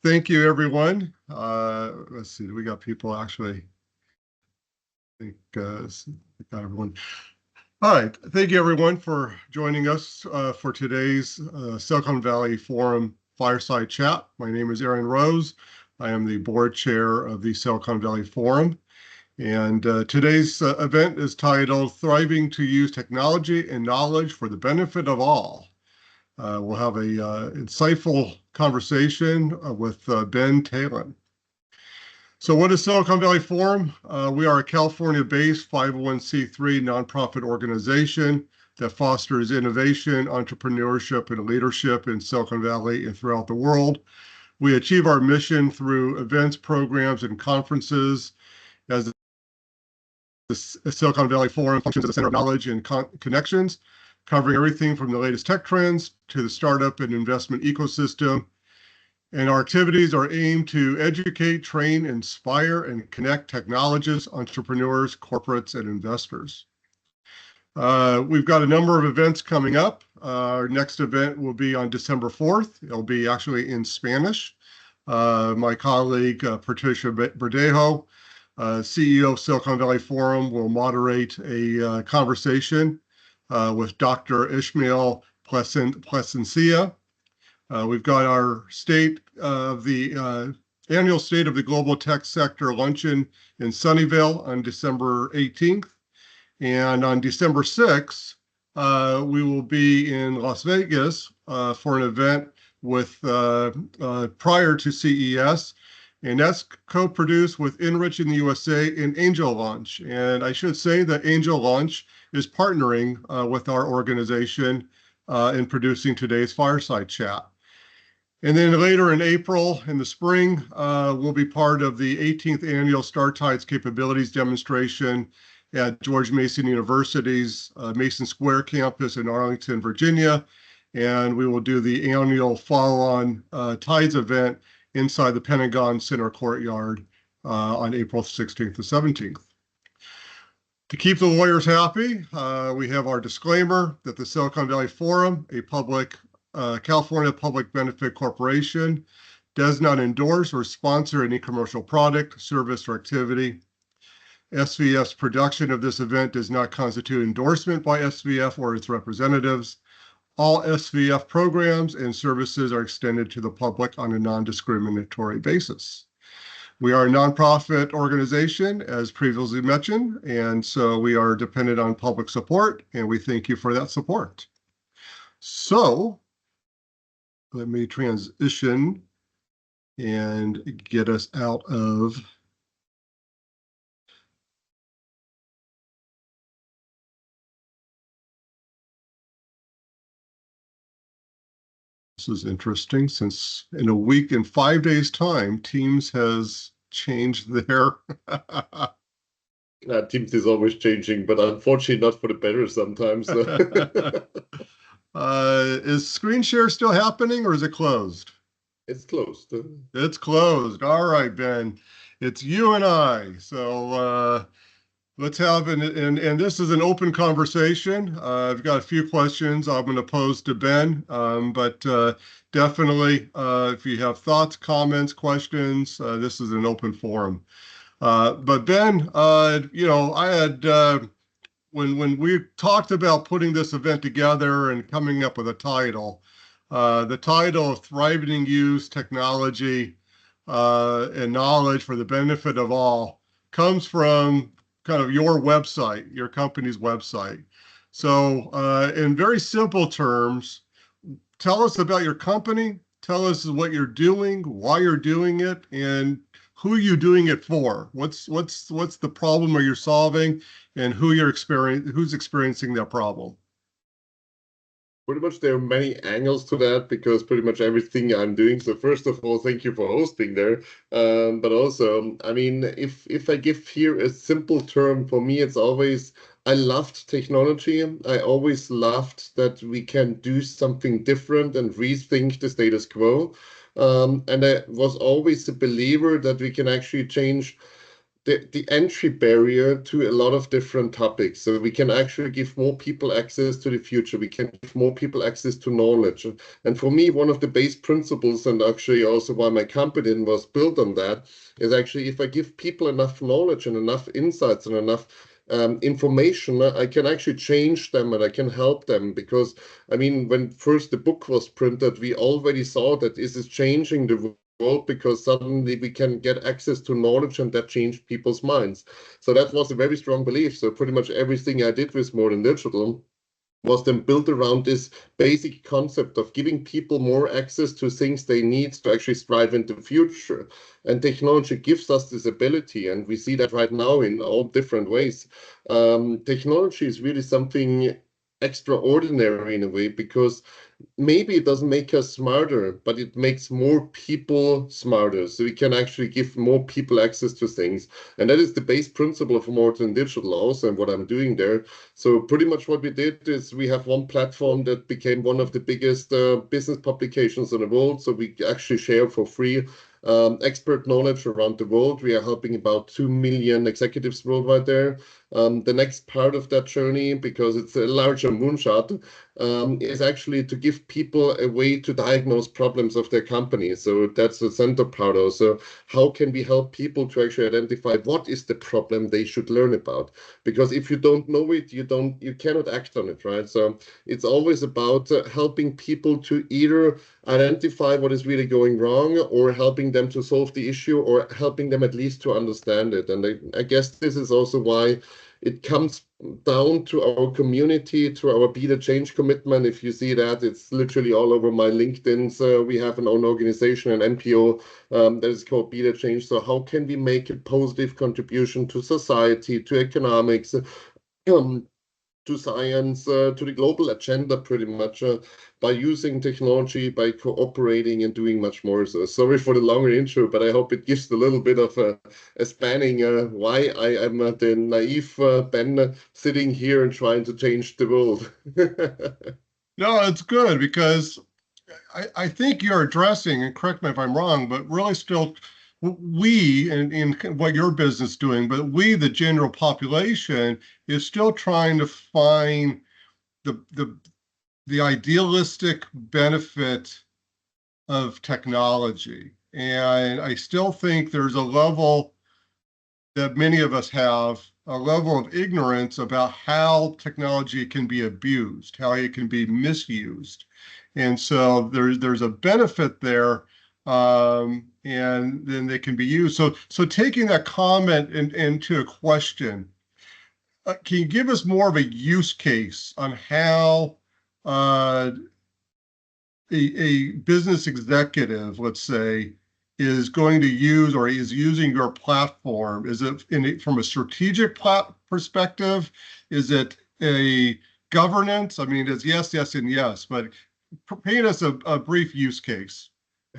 Thank you, everyone. Let's see, we got people actually. I think we got everyone. All right, thank you, everyone, for joining us for today's Silicon Valley Forum Fireside Chat. My name is Aaron Rose. I am the board chair of the Silicon Valley Forum. And today's event is titled Thriving to Use Technology and Knowledge for the Benefit of All. We'll have an insightful conversation with Ben Talin. So what is Silicon Valley Forum? We are a California-based 501c3 nonprofit organization that fosters innovation, entrepreneurship, and leadership in Silicon Valley and throughout the world. We achieve our mission through events, programs, and conferences. As the Silicon Valley Forum functions as a center of knowledge and connections, covering everything from the latest tech trends to the startup and investment ecosystem. And our activities are aimed to educate, train, inspire, and connect technologists, entrepreneurs, corporates, and investors. We've got a number of events coming up. Our next event will be on December 4th. It'll be actually in Spanish. My colleague, Patricia Verdejo, CEO of Silicon Valley Forum, will moderate a conversation with Dr. Ishmael Plesencia. We've got our annual State of the Global Tech Sector Luncheon in Sunnyvale on December 18th. And on December 6th, we will be in Las Vegas for an event with prior to CES. And that's co-produced with Enriching the USA and Angel Launch. And I should say that Angel Launch is partnering with our organization in producing today's Fireside Chat. And then later in April, in the spring, we'll be part of the 18th Annual StarTides Capabilities Demonstration at George Mason University's Mason Square campus in Arlington, Virginia. And we will do the annual follow-on Tides event inside the Pentagon Center Courtyard on April 16th to 17th. To keep the lawyers happy, we have our disclaimer that the Silicon Valley Forum, a California public benefit corporation, does not endorse or sponsor any commercial product, service, or activity. SVF's production of this event does not constitute endorsement by SVF or its representatives. All SVF programs and services are extended to the public on a non-discriminatory basis. We are a nonprofit organization, as previously mentioned, and so we are dependent on public support, and we thank you for that support. So let me transition and get us out of This is interesting, since in a week and 5 days' time, Teams has changed their... Teams is always changing, but unfortunately not for the better sometimes. Is screen share still happening, or is it closed? It's closed. It's closed. All right, Ben. It's you and I. So let's have and this is an open conversation. I've got a few questions I'm going to pose to Ben, but definitely if you have thoughts, comments, questions, this is an open forum. But Ben, you know, I had when we talked about putting this event together and coming up with a title, the title of Thriving Use Technology and Knowledge for the Benefit of All comes from kind of your website, your company's website. So in very simple terms, tell us about your company, tell us what you're doing, why you're doing it, and who you're doing it for. What's the problem you're solving, and who's experiencing that problem? Pretty much there are many angles to that, because pretty much everything I'm doing. So first of all, thank you for hosting there. But also, I mean, if I give here a simple term, for me, it's always, I loved technology. I always loved that we can do something different and rethink the status quo. And I was always a believer that we can actually change the entry barrier to a lot of different topics. So we can actually give more people access to the future. We can give more people access to knowledge. And for me, one of the base principles, and actually also why my company was built on that, is actually if I give people enough knowledge and enough insights and enough information, I can actually change them and I can help them. Because, I mean, when first the book was printed, we already saw that this is changing the world because suddenly we can get access to knowledge and that changed people's minds. So that was a very strong belief. So pretty much everything I did with More Than Digital was then built around this basic concept of giving people more access to things they need to actually strive in the future. And technology gives us this ability, and we see that right now in all different ways. Technology is really something extraordinary in a way because maybe it doesn't make us smarter, but it makes more people smarter. So we can actually give more people access to things. And that is the base principle of MoreThanDigital also and what I'm doing there. So pretty much what we did is we have one platform that became one of the biggest business publications in the world. So we actually share for free expert knowledge around the world. We are helping about 2 million executives worldwide there. The next part of that journey, because it's a larger moonshot, is actually to give people a way to diagnose problems of their company. So that's the center part also. How can we help people to actually identify what is the problem they should learn about? Because if you don't know it, you cannot act on it, right? So it's always about helping people to either identify what is really going wrong or helping them to solve the issue or helping them at least to understand it. And I guess this is also why it comes down to our community, to our Be the Change commitment. If you see that, it's literally all over my LinkedIn. So we have an own organization, an NPO, that is called Be the Change. So how can we make a positive contribution to society, to economics, to science, to the global agenda, pretty much by using technology, by cooperating and doing much more. So sorry for the longer intro, but I hope it gives a little bit of a spanning why I am the naive Ben sitting here and trying to change the world. No, it's good because I think you're addressing, and correct me if I'm wrong, but really still we in what your business is doing, but we, the general population, is still trying to find the idealistic benefit of technology. And I still think there's a level that many of us have, a level of ignorance about how technology can be abused, how it can be misused. And so there's a benefit there, and then they can be used. So taking that comment into a question, can you give us more of a use case on how a business executive, let's say, is going to use or is using your platform? Is it from a strategic perspective? Is it a governance? I mean, it's yes, yes, and yes, but paint us a brief use case.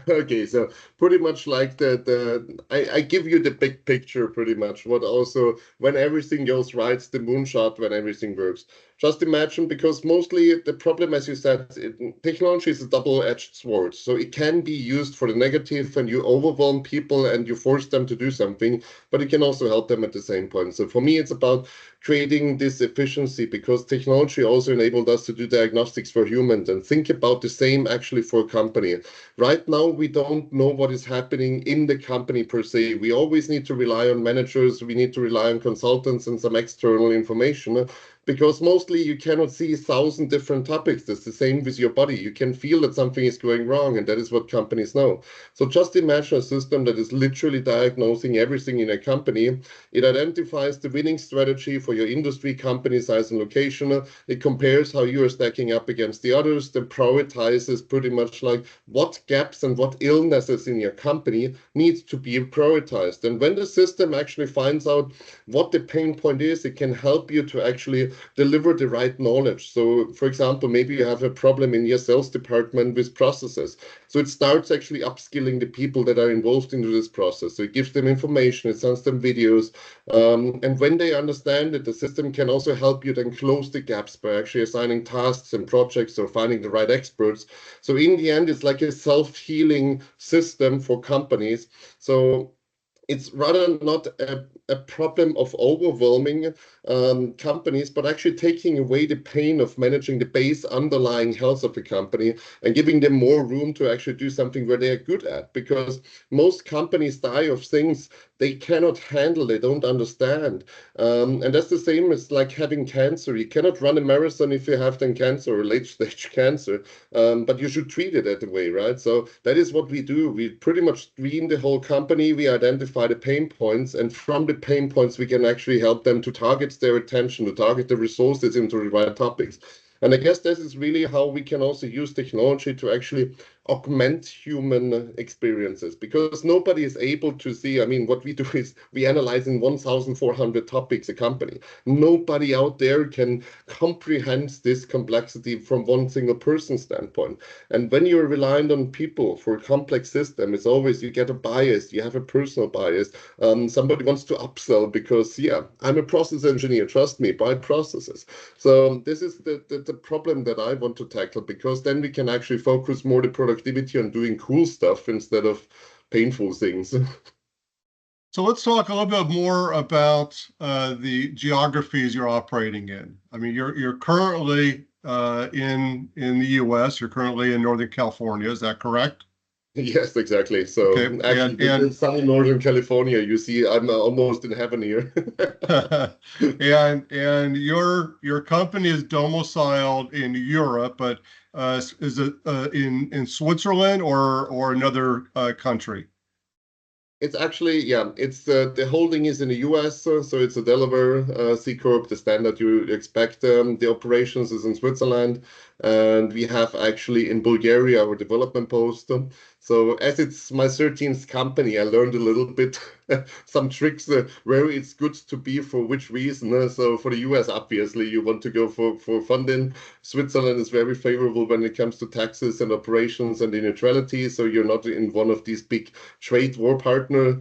Okay, so pretty much like I give you the big picture pretty much. What also, when everything goes right, the moonshot, when everything works. Just imagine, because mostly the problem, as you said, technology is a double-edged sword. So it can be used for the negative and you overwhelm people and you force them to do something, but it can also help them at the same point. So for me, it's about creating this efficiency because technology also enabled us to do diagnostics for humans and think about the same actually for a company. Right now, we don't know what is happening in the company per se. We always need to rely on managers, we need to rely on consultants and some external information because mostly you cannot see 1,000 different topics. It's the same with your body. You can feel that something is going wrong, and that is what companies know. So just imagine a system that is literally diagnosing everything in a company. It identifies the winning strategy for your industry, company size, and location. It compares how you are stacking up against the others. Then prioritizes pretty much like what gaps and what illnesses in your company needs to be prioritized. And when the system actually finds out what the pain point is, it can help you to actually deliver the right knowledge. So, for example, maybe you have a problem in your sales department with processes. So it starts actually upskilling the people that are involved into this process. So it gives them information, it sends them videos. And when they understand it, the system can also help you then close the gaps by actually assigning tasks and projects or finding the right experts. So in the end, it's like a self-healing system for companies. So it's rather not a problem of overwhelming companies, but actually taking away the pain of managing the base underlying health of the company and giving them more room to actually do something where they're good at. Because most companies die of things they cannot handle, they don't understand. And that's the same as like having cancer. You cannot run a marathon if you have then cancer or late stage cancer, but you should treat it that way, right? So that is what we do. We pretty much screen the whole company. We identify the pain points, and from the pain points, we can actually help them to target their attention, to target the resources into the right topics. And I guess this is really how we can also use technology to actually augment human experiences, because nobody is able to see. I mean, what we do is we analyze in 1,400 topics a company. Nobody out there can comprehend this complexity from one single person standpoint. And when you're reliant on people for a complex system, it's always you get a bias, you have a personal bias. Somebody wants to upsell because, yeah, I'm a process engineer, trust me, buy processes. So this is the problem that I want to tackle, because then we can actually focus more the productivity on doing cool stuff instead of painful things. So let's talk a little bit more about the geographies you're operating in. I mean, you're currently in the U.S. You're currently in Northern California. Is that correct? Yes, exactly. So Okay, actually, the sunny Northern California, you see, I'm almost in heaven here. and your company is domiciled in Europe, but is it in Switzerland or another country? It's actually, yeah, it's the holding is in the US, so it's a Delaware C Corp, the standard you expect. The operations is in Switzerland, and we have actually in Bulgaria our development post. So as it's my 13th company, I learned a little bit some tricks where it's good to be for which reason. So for the US, obviously, you want to go for funding. Switzerland is very favorable when it comes to taxes and operations and the neutrality, so you're not in one of these big trade war partner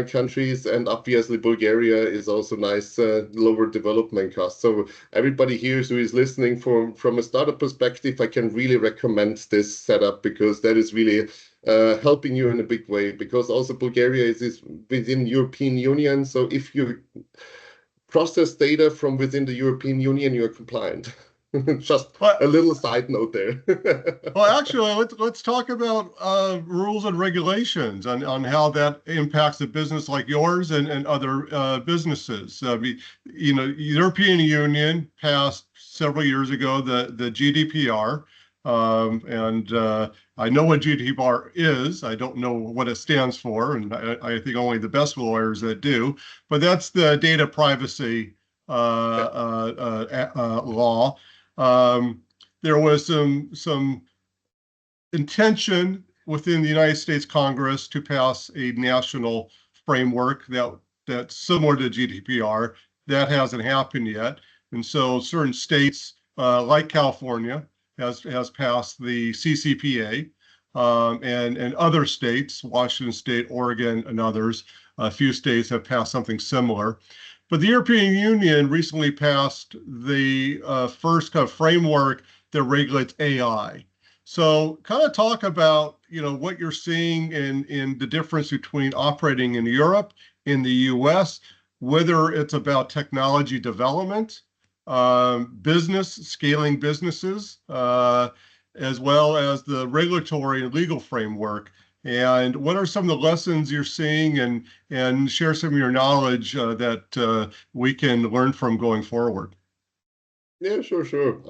countries. And obviously, Bulgaria is also nice, lower development costs. So everybody here who is listening from a startup perspective, I can really recommend this setup, because that is really helping you in a big way. Because also Bulgaria is within European Union, so if you process data from within the European Union, you're compliant. Just a Well, little side note there. well, actually, let's talk about rules and regulations on how that impacts a business like yours and other businesses. European Union passed several years ago the GDPR, and I know what GDPR is. I don't know what it stands for, and I think only the best lawyers that do. But that's the data privacy Yeah. law. Um, there was some intention within the United States Congress to pass a national framework that's similar to GDPR. That hasn't happened yet, and so certain states, like California, has passed the CCPA, and other states, Washington State, Oregon, and others, a few states have passed something similar. But the European Union recently passed the first kind of framework that regulates AI. So kind of talk about, what you're seeing in the difference between operating in Europe, in the US, whether it's about technology development, business, scaling businesses, as well as the regulatory and legal framework. And what are some of the lessons you're seeing, and share some of your knowledge that we can learn from going forward? Yeah, sure, sure.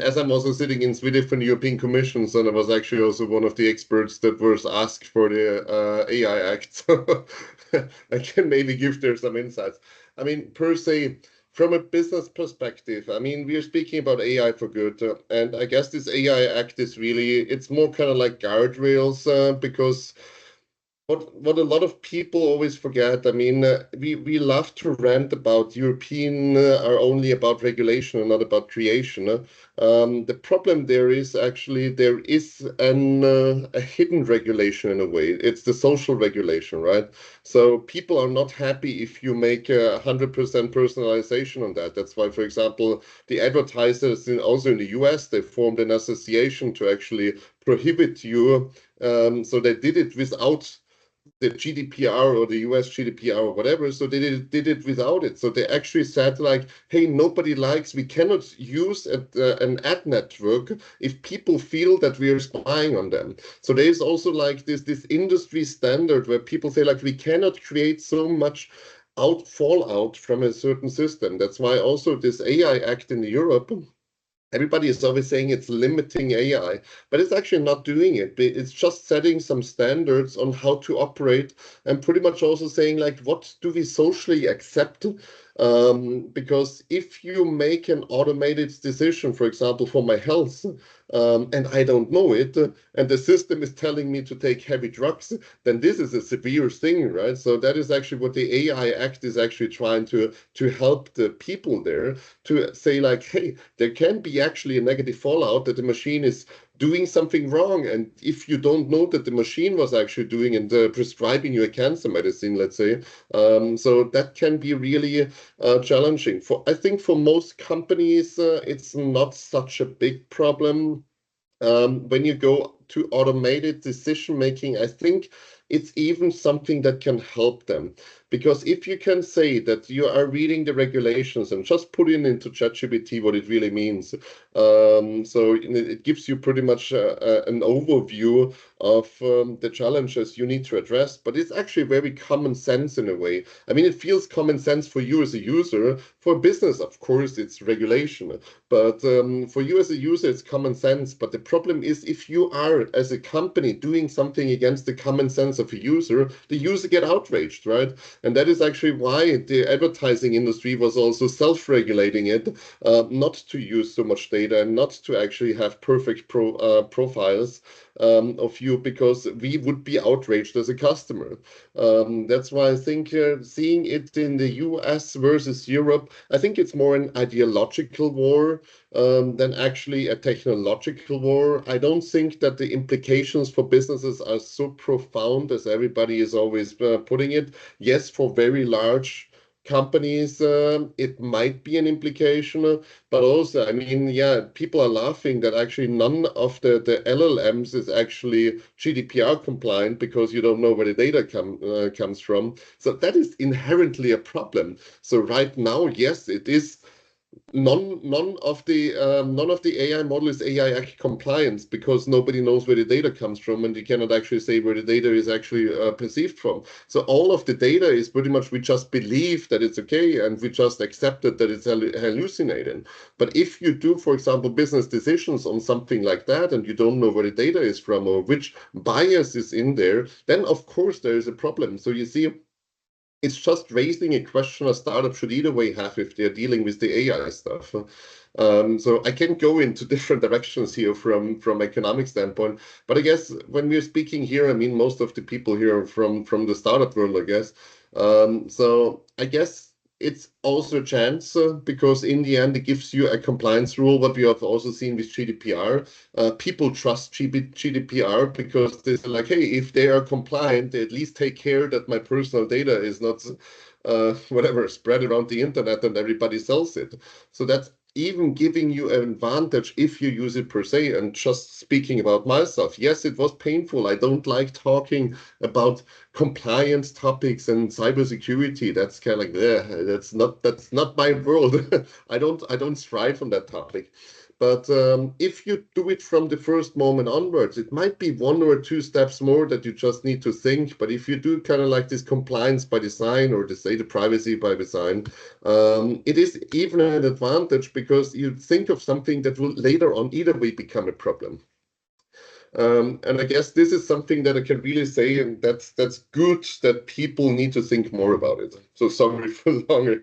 As I'm also sitting in 3 different European commissions, and I was actually also one of the experts that was asked for the AI Act, so I can maybe give there some insights. I mean, per se, from a business perspective, I mean, we are speaking about AI for good, and I guess this AI Act is really, it's more kind of like guardrails, because what a lot of people always forget, I mean, we love to rant about European are only about regulation and not about creation. The problem there is actually there is a hidden regulation in a way. It's the social regulation, right? So people are not happy if you make 100% personalization on that. That's why, for example, the advertisers also in the US, they formed an association to actually prohibit you. So they did it without the GDPR or the US GDPR or whatever. So they did it without it. So they actually said like, hey, nobody likes, we cannot use an ad network if people feel that we are spying on them. So there's also like this industry standard where people say like, we cannot create so much fallout from a certain system. That's why also this AI Act in Europe, everybody is always saying it's limiting AI, but it's actually not doing it. It's just setting some standards on how to operate and pretty much also saying like, what do we socially accept? Because if you make an automated decision, for example, for my health, and I don't know it, and the system is telling me to take heavy drugs, then this is a severe thing, right? So that is actually what the AI Act is actually trying to help the people there to say like, hey, there can be actually a negative fallout that the machine is doing something wrong. And if you don't know that the machine was actually doing and prescribing you a cancer medicine, let's say, so that can be really challenging. I think for most companies, it's not such a big problem. When you go to automated decision making, I think it's even something that can help them. Because if you can say that you are reading the regulations and just put in into ChatGPT what it really means, so it gives you pretty much an overview of the challenges you need to address. But it's actually very common sense in a way. I mean, it feels common sense for you as a user. For business, of course, it's regulation. But for you as a user, it's common sense. But the problem is if you are, as a company, doing something against the common sense of a user, the user get outraged, right? And that is actually why the advertising industry was also self-regulating it, not to use so much data and not to actually have perfect profiles of you, because we would be outraged as a customer. That's why I think seeing it in the US versus Europe, I think it's more an ideological war than actually a technological war. I don't think that the implications for businesses are so profound as everybody is always putting it. Yes, for very large companies, it might be an implication, but also, I mean, yeah, people are laughing that actually none of the LLMs is actually GDPR compliant because you don't know where the data comes from. So that is inherently a problem. So right now, yes, it is. None of the AI model is AI Act compliant because nobody knows where the data comes from, and you cannot actually say where the data is actually perceived from. So all of the data is pretty much we just believe that it's okay, and we just accepted that it's hallucinating. But if you do, for example, business decisions on something like that, and you don't know where the data is from or which bias is in there, then of course there is a problem. So you see, it's just raising a question a startup should either way have if they're dealing with the AI stuff. So I can go into different directions here from economic standpoint, but I guess when we're speaking here, I mean most of the people here are from the startup world, I guess. So I guess it's also a chance because in the end it gives you a compliance rule. What we have also seen with GDPR, people trust GDPR because they're like, hey, if they are compliant, they at least take care that my personal data is not whatever spread around the internet and everybody sells it. So that's even giving you an advantage if you use it per se. And just speaking about myself, yes, it was painful. I don't like talking about compliance topics and cybersecurity. That's kind of like, that's not my world. I don't strive on that topic. But if you do it from the first moment onwards, it might be one or two steps more that you just need to think. But if you do kind of like this compliance by design or this data privacy by design, it is even an advantage because you think of something that will later on either way become a problem. And I guess this is something that I can really say, and that's good that people need to think more about it. So sorry for longer.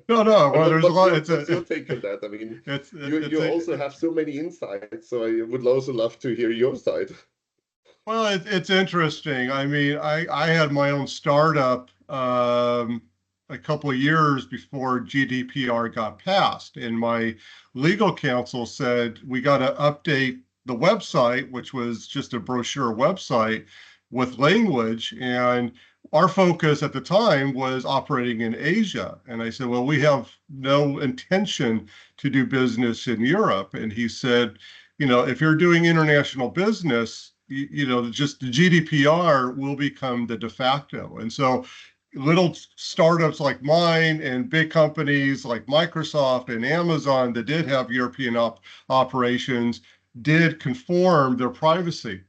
No, no. Well, there's a lot. What's your take on that? I mean, you also have so many insights, so I would also love to hear your side. Well, it's interesting. I mean, I had my own startup a couple of years before GDPR got passed, and my legal counsel said we got to update the website, which was just a brochure website with language. And our focus at the time was operating in Asia. And I said, well, we have no intention to do business in Europe. And he said, if you're doing international business, just the GDPR will become the de facto. And so little startups like mine and big companies like Microsoft and Amazon that did have European operations did conform their privacy.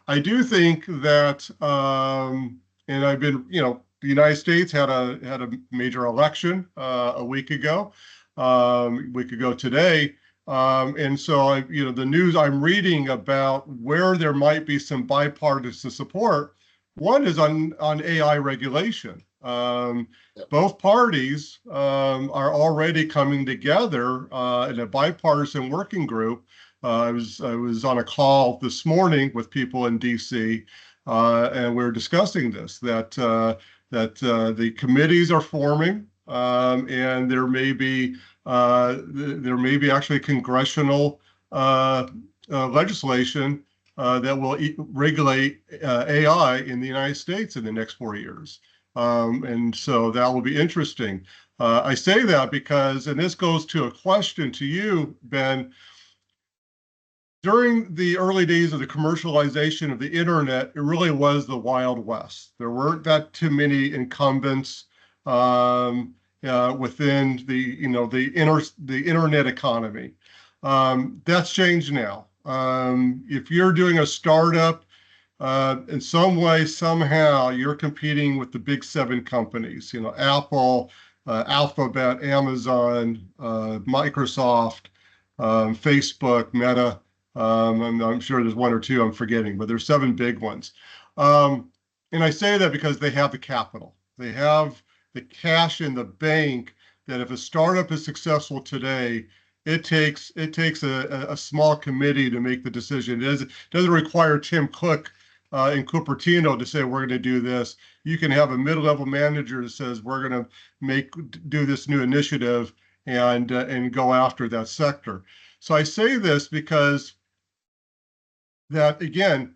I do think that, and I've been, the United States had a major election a week ago today, and so the news I'm reading about where there might be some bipartisan support. One is on AI regulation. Yep. Both parties are already coming together in a bipartisan working group. I was on a call this morning with people in DC, and we are discussing this that the committees are forming, and there may be actually congressional legislation that will regulate AI in the United States in the next 4 years. And so that will be interesting. I say that because, and this goes to a question to you, Ben, during the early days of the commercialization of the internet, it really was the Wild West. There weren't that too many incumbents within the internet economy. That's changed now. If you're doing a startup, in some way, somehow, you're competing with the big seven companies. Apple, Alphabet, Amazon, Microsoft, Facebook, Meta. I'm sure there's one or two I'm forgetting, but there's seven big ones. And I say that because they have the capital. They have the cash in the bank that if a startup is successful today, it takes a small committee to make the decision. It doesn't require Tim Cook in Cupertino to say we're going to do this. You can have a mid-level manager that says we're going to do this new initiative and go after that sector. So I say this because that, again,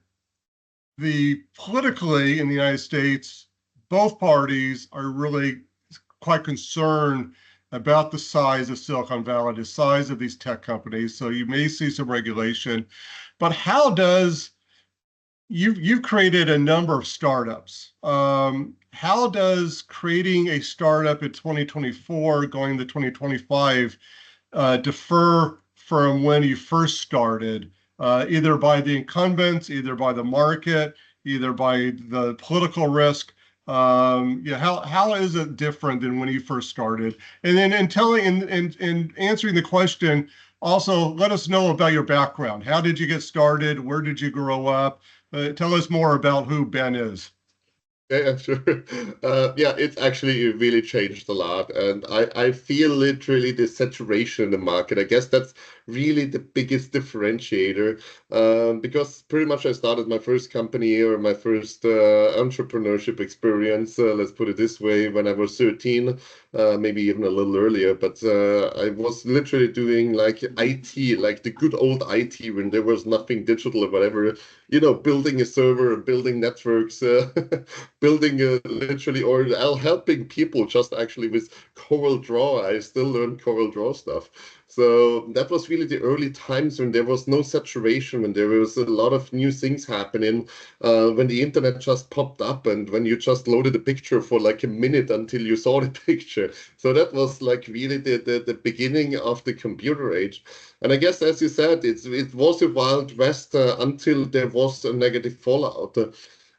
politically in the United States, both parties are really quite concerned about the size of Silicon Valley, the size of these tech companies. So you may see some regulation, but you've created a number of startups. How does creating a startup in 2024 going to 2025 differ from when you first started, either by the incumbents, either by the market, either by the political risk? How is it different than when you first started? And then in answering the question, also let us know about your background. How did you get started? Where did you grow up? Tell us more about who Ben is. Yeah, sure. Yeah, it's actually really changed a lot. And I feel literally the saturation in the market. I guess that's really the biggest differentiator, because pretty much I started my first company or my first entrepreneurship experience, let's put it this way, when I was 13, maybe even a little earlier. But I was literally doing like IT, like the good old IT when there was nothing digital or whatever, building a server, building networks, building literally or helping people just actually with Corel Draw. I still learn Corel Draw stuff. So that was really the early times when there was no saturation, when there was a lot of new things happening, when the internet just popped up and when you just loaded a picture for like a minute until you saw the picture. So that was like really the beginning of the computer age. And I guess, as you said, it was a wild west until there was a negative fallout.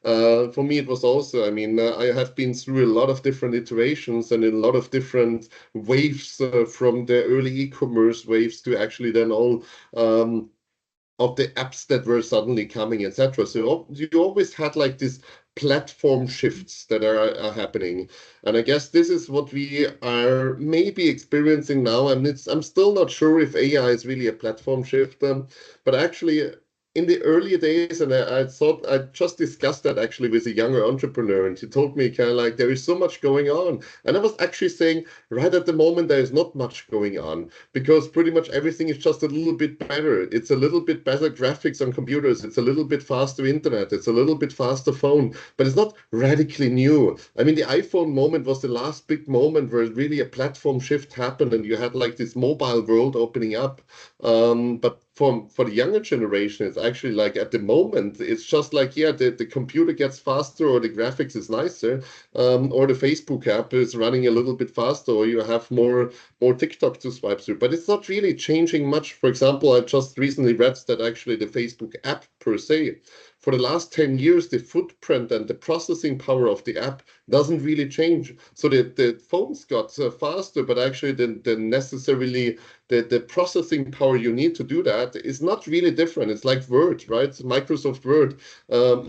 For me, it was also, I mean, I have been through a lot of different iterations and a lot of different waves from the early e-commerce waves to actually then all of the apps that were suddenly coming, etc. So you always had like these platform shifts that are happening. And I guess this is what we are maybe experiencing now. And I'm still not sure if AI is really a platform shift, but actually in the earlier days, and I thought I just discussed that actually with a younger entrepreneur, and he told me kind of like there is so much going on. And I was actually saying right at the moment there is not much going on because pretty much everything is just a little bit better. It's a little bit better graphics on computers. It's a little bit faster internet. It's a little bit faster phone, but it's not radically new. I mean, the iPhone moment was the last big moment where really a platform shift happened and you had like this mobile world opening up. But for the younger generation, it's actually like at the moment, it's just like, yeah, the computer gets faster or the graphics is nicer, or the Facebook app is running a little bit faster, or you have more TikTok to swipe through. But it's not really changing much. For example, I just recently read that actually the Facebook app per se, for the last 10 years, the footprint and the processing power of the app doesn't really change. So the phones got faster, but actually the necessarily the processing power you need to do that is not really different. It's like Word, right? It's Microsoft Word.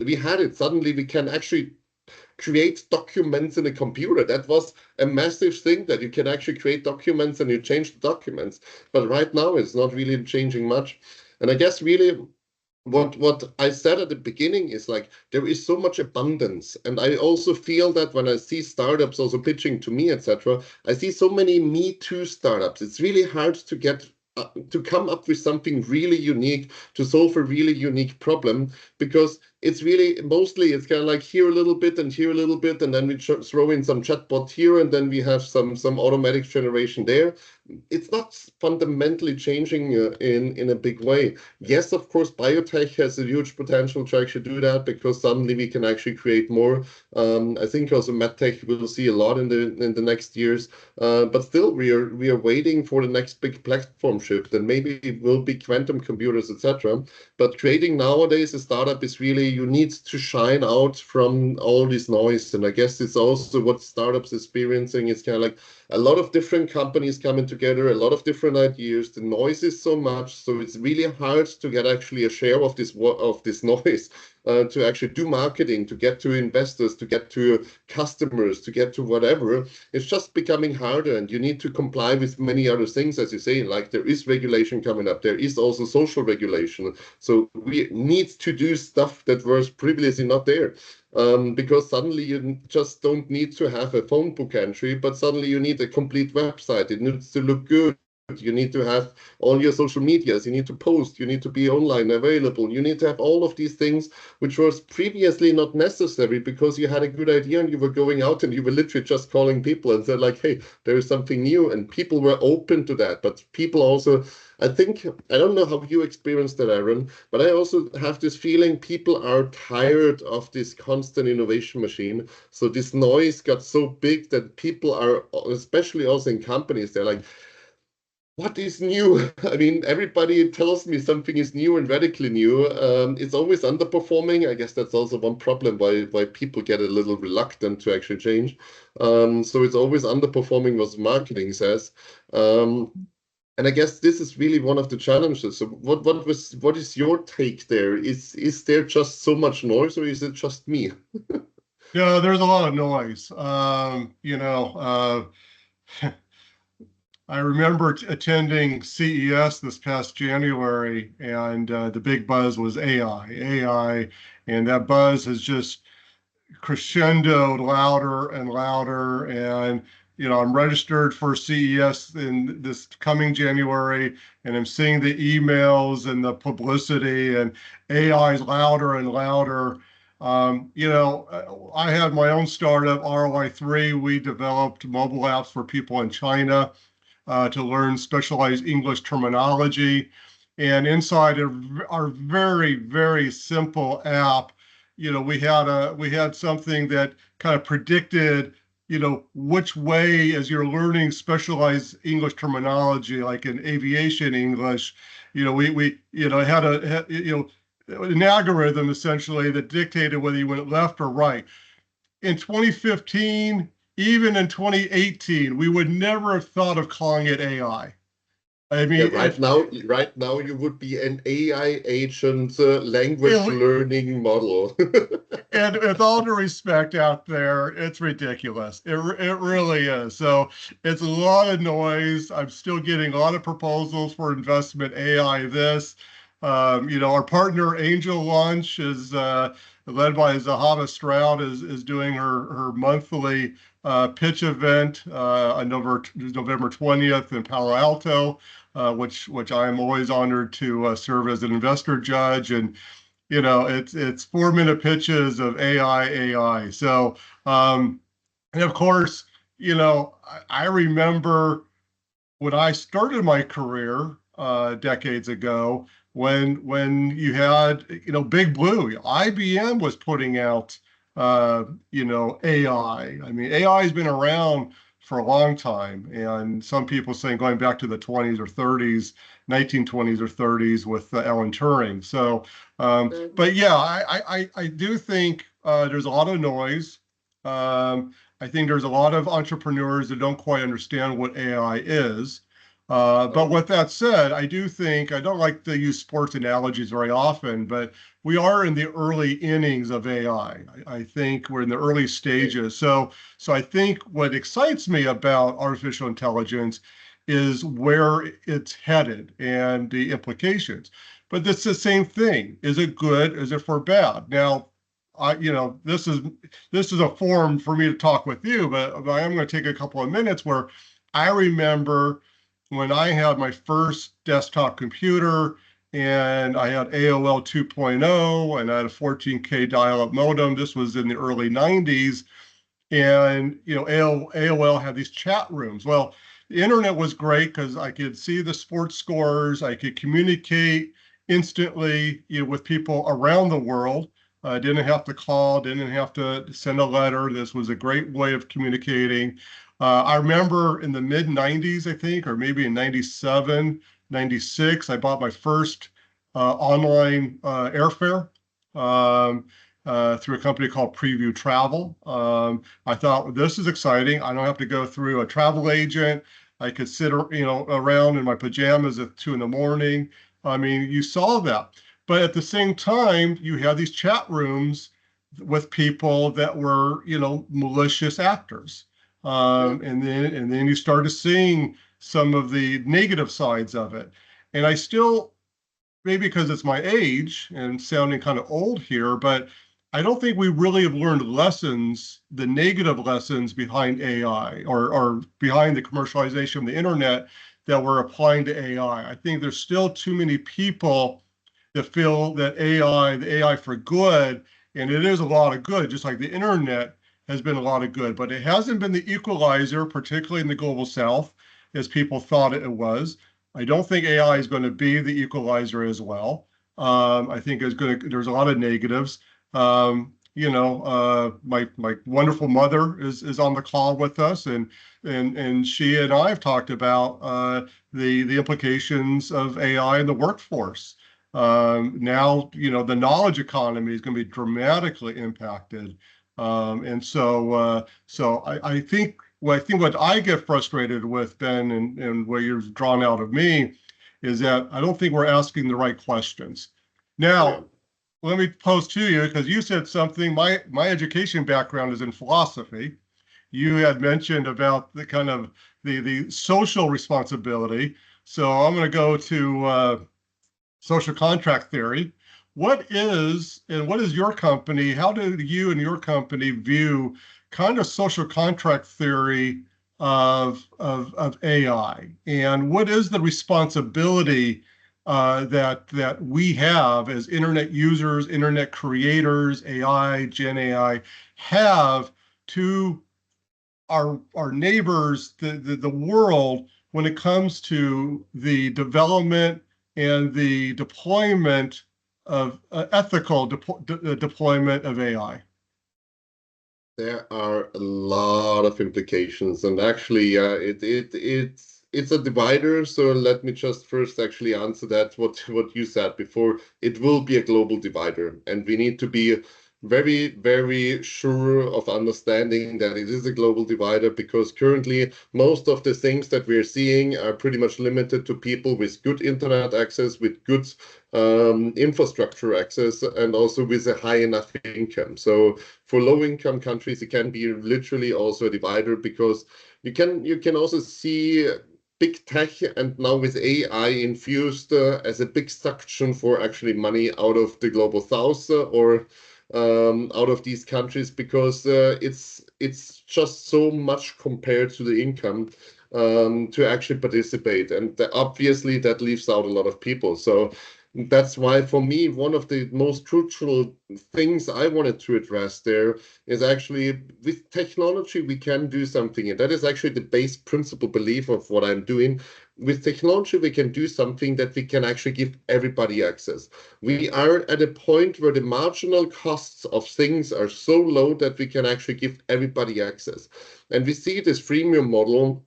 We had it. Suddenly we can actually create documents in a computer. That was a massive thing, that you can actually create documents and you change the documents. But right now it's not really changing much. And I guess really what I said at the beginning is like there is so much abundance, and I also feel that when I see startups also pitching to me, etc., I see so many Me Too startups. It's really hard to get to come up with something really unique to solve a really unique problem, because it's really mostly it's kind of like here a little bit and here a little bit, and then we throw in some chatbot here, and then we have some automatic generation there. It's not fundamentally changing in a big way. Yes, of course, biotech has a huge potential to actually do that, because suddenly we can actually create more. I think also medtech will see a lot in the next years. But still, we are waiting for the next big platform shift, and maybe it will be quantum computers, etc. But creating nowadays a startup is really, you need to shine out from all this noise, and I guess it's also what startups experiencing. It's kind of like a lot of different companies coming together, a lot of different ideas. The noise is so much, so it's really hard to get actually a share of this noise, to actually do marketing, to get to investors, to get to customers, to get to whatever. It's just becoming harder, and you need to comply with many other things, as you say. Like there is regulation coming up, there is also social regulation. So we need to do stuff that was previously not there. Because suddenly you just don't need to have a phone book entry, but suddenly you need a complete website. It needs to look good. You need to have all your social medias. You need to post. You need to be online available. You need to have all of these things, which was previously not necessary, because you had a good idea and you were going out and you were literally just calling people and said like, hey, there is something new, and people were open to that. But people also, I think, I don't know how you experienced that, Aaron, but I also have this feeling people are tired of this constant innovation machine. So this noise got so big that people are, especially also in companies, they're like, what is new? I mean, everybody tells me something is new and radically new. It's always underperforming. I guess that's also one problem why people get a little reluctant to actually change. So it's always underperforming what marketing says. And I guess this is really one of the challenges. So what is your take there? Is there just so much noise, or is it just me? Yeah, there's a lot of noise. I remember attending CES this past January, and the big buzz was AI, and that buzz has just crescendoed louder and louder. And I'm registered for CES in this coming January, and I'm seeing the emails and the publicity, and AI is louder and louder. I had my own startup, ROI3. We developed mobile apps for people in China to learn specialized English terminology. And inside our very, very simple app, we had something that kind of predicted, which way, as you're learning specialized English terminology, like in aviation English, it had an algorithm essentially that dictated whether you went left or right. In 2015, even in 2018, we would never have thought of calling it AI. I Yeah, mean, right now you would be an AI agent language it, learning model. and with all due respect out there, it's ridiculous. It really is. So it's a lot of noise. I'm still getting a lot of proposals for investment AI this. Our partner Angel Launch is led by Zahava Stroud is doing her monthly pitch event on November 20th in Palo Alto, which I am always honored to serve as an investor judge. And it's 4-minute pitches of AI. So, and of course, I remember when I started my career, decades ago when you had, Big Blue. IBM was putting out, AI. I mean, AI has been around for a long time, and some people saying going back to the 20s or 30s, 1920s or 30s with Alan Turing. So, but yeah, I do think there's a lot of noise. I think there's a lot of entrepreneurs that don't quite understand what AI is. But with that said, I do think, I don't like to use sports analogies very often, but we are in the early innings of AI. I think we're in the early stages. So I think what excites me about artificial intelligence is where it's headed and the implications. But it's the same thing. Is it good? Is it for bad? Now, this is a forum for me to talk with you, but I am going to take a couple of minutes where I remember when I had my first desktop computer and I had AOL 2.0 and I had a 14K dial-up modem. This was in the early 90s. And AOL had these chat rooms. Well, the internet was great because I could see the sports scores. I could communicate instantly, with people around the world. I didn't have to call, didn't have to send a letter. This was a great way of communicating. I remember in the mid 90s, I think, or maybe in 97, 96, I bought my first online airfare. Through a company called Preview Travel. I thought, this is exciting. I don't have to go through a travel agent. I could sit, around in my pajamas at 2 in the morning. I mean, you saw that. But at the same time, you had these chat rooms with people that were, malicious actors. And then you started seeing some of the negative sides of it. And I still, maybe because it's my age and sounding kind of old here, but I don't think we really have learned lessons, the negative lessons behind AI or behind the commercialization of the internet that we're applying to AI. I think there's still too many people that feel that the AI for good, and it is a lot of good, just like the internet has been a lot of good, but it hasn't been the equalizer, particularly in the global south, as people thought it was. I don't think AI is going to be the equalizer as well. I think there's a lot of negatives. My wonderful mother is on the call with us, and she and I have talked about the implications of AI in the workforce. Now, the knowledge economy is going to be dramatically impacted. I think what I get frustrated with, Ben, and what you've drawn out of me, is that I don't think we're asking the right questions. Now, let me pose to you, because you said something, my education background is in philosophy. You had mentioned about the kind of the social responsibility. So I'm going to go to social contract theory. What is your company, how do you and your company view kind of social contract theory of AI? And what is the responsibility that we have as internet users, internet creators, AI, Gen AI, have to our neighbors, the world, when it comes to the development and the deployment of ethical deployment of AI? There are a lot of implications, and actually, it's a divider. So let me just first actually answer that what you said before. It will be a global divider, and we need to be very, very sure of understanding that it is a global divider, because currently most of the things that we're seeing are pretty much limited to people with good internet access, with good infrastructure access, and also with a high enough income. So for low income countries, it can be literally also a divider, because you can also see big tech and now with AI infused as a big suction for actually money out of the global south, or out of these countries, because it's just so much compared to the income to actually participate, and obviously that leaves out a lot of people. So That's why, for me, one of the most crucial things I wanted to address there is actually with technology, we can do something. And that is actually the base principle belief of what I'm doing. With technology, we can do something that we can actually give everybody access. We are at a point where the marginal costs of things are so low that we can actually give everybody access. And we see this freemium model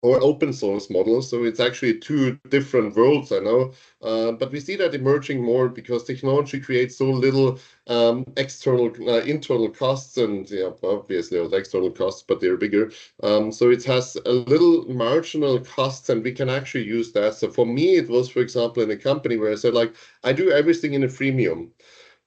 or open source model. So it's actually two different worlds, I know. But we see that emerging more because technology creates so little internal costs, and yeah, obviously there's external costs, but they're bigger. So it has a little marginal costs, and we can actually use that. So for me, it was, for example, in a company where I said, like, I do everything in a freemium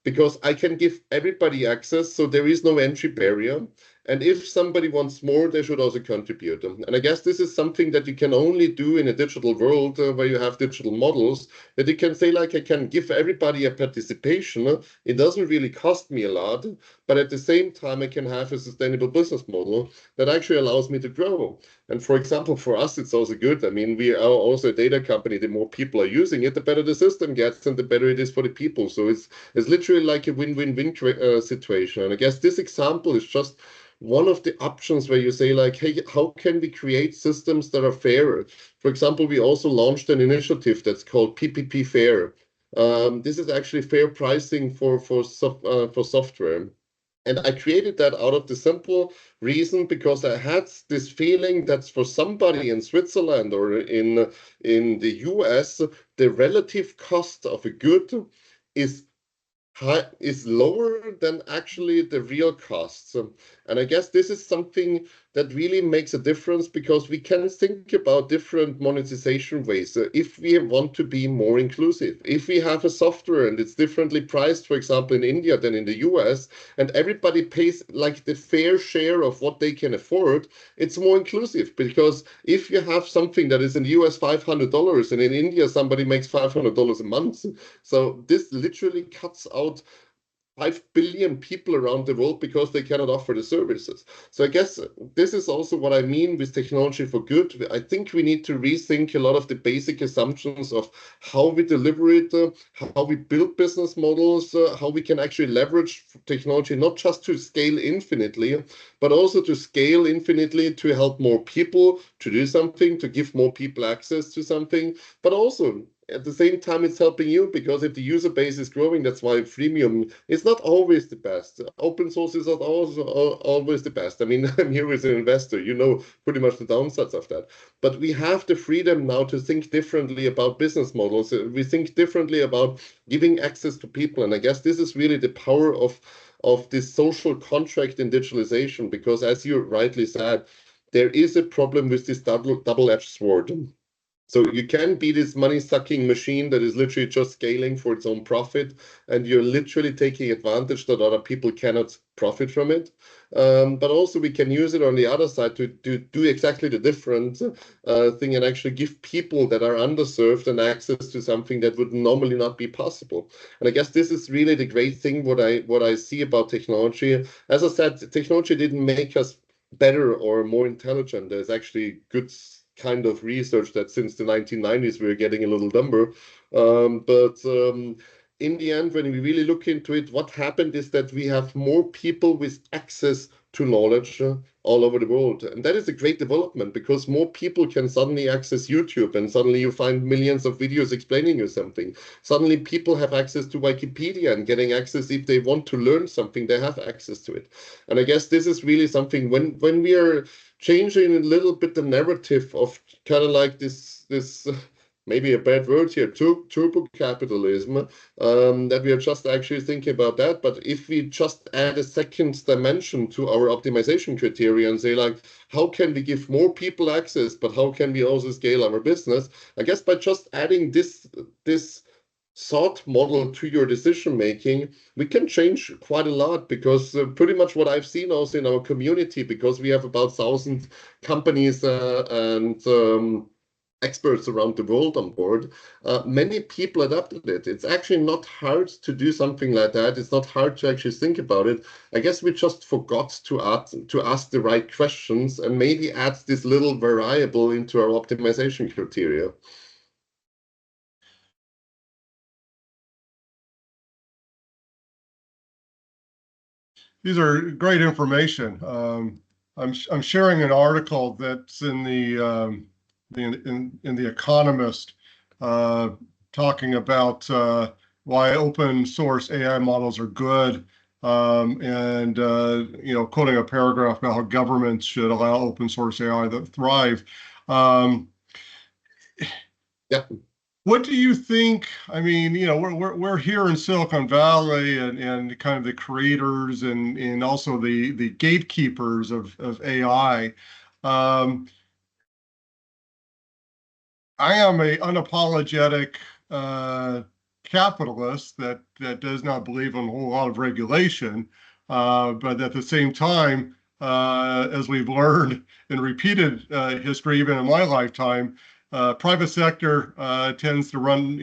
because I can give everybody access, so there is no entry barrier. And if somebody wants more, they should also contribute. And I guess this is something that you can only do in a digital world where you have digital models, that you can say, like, I can give everybody a participation. It doesn't really cost me a lot, but at the same time, I can have a sustainable business model that actually allows me to grow. And for example, for us, it's also good. I mean, we are also a data company. The more people are using it, the better the system gets and the better it is for the people. So it's literally like a win-win-win situation. And I guess this example is just one of the options where you say, like, hey, how can we create systems that are fairer? For example, we also launched an initiative that's called PPP Fair. This is actually fair pricing for software. And I created that out of the simple reason because I had this feeling that for somebody in Switzerland or in the US, the relative cost of a good is is lower than actually the real costs. And I guess this is something that really makes a difference because we can think about different monetization ways. If we want to be more inclusive, if we have a software and it's differently priced, for example, in India than in the US, and everybody pays like the fair share of what they can afford, it's more inclusive. Because if you have something that is in the US $500 and in India somebody makes $500 a month, so this literally cuts out 5 billion people around the world because they cannot offer the services. So I guess this is also what I mean with technology for good. I think we need to rethink a lot of the basic assumptions of how we deliver it, how we build business models, how we can actually leverage technology, not just to scale infinitely, but also to scale infinitely to help more people to do something, to give more people access to something, but also at the same time, it's helping you because if the user base is growing, that's why freemium is not always the best. Open source is not also always the best. I mean, I'm here as an investor, you know pretty much the downsides of that. But we have the freedom now to think differently about business models. We think differently about giving access to people. And I guess this is really the power of this social contract in digitalization, because as you rightly said, there is a problem with this double-edged sword. So you can be this money-sucking machine that is literally just scaling for its own profit, and you're literally taking advantage that other people cannot profit from it. But also we can use it on the other side to do exactly the different thing and actually give people that are underserved an access to something that would normally not be possible. And I guess this is really the great thing what I see about technology. As I said, technology didn't make us better or more intelligent. There's actually good kind of research that since the 1990s we're getting a little dumber. But in the end, when we really look into it, what happened is that we have more people with access to knowledge all over the world. And that is a great development because more people can suddenly access YouTube and suddenly you find millions of videos explaining you something. Suddenly people have access to Wikipedia and getting access if they want to learn something, they have access to it. And I guess this is really something when we are changing a little bit the narrative of kind of like this maybe a bad word here, turbo capitalism, that we are just actually thinking about that. But if we just add a second dimension to our optimization criteria and say, like, how can we give more people access, but how can we also scale our business? I guess by just adding this thought model to your decision making, we can change quite a lot because pretty much what I've seen also in our community, because we have about 1,000 companies and experts around the world on board, many people adopted it. It's actually not hard to do something like that. It's not hard to actually think about it. I guess we just forgot to ask the right questions and maybe add this little variable into our optimization criteria. these are great information. I'm sharing an article that's in in the Economist, uh, talking about why open source AI models are good, and quoting a paragraph about how governments should allow open source AI to thrive. Um, Yeah, what do you think? I mean, we're here in Silicon Valley, and kind of the creators and also the gatekeepers of AI. Um, I am a unapologetic uh, capitalist that does not believe in a whole lot of regulation, but at the same time, as we've learned in repeated history, even in my lifetime, private sector tends to run,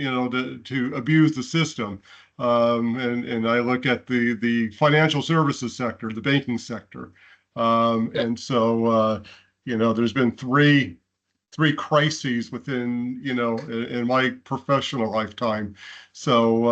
to abuse the system. And I look at the financial services sector, the banking sector, yeah, and so there's been three crises within, in my professional lifetime. So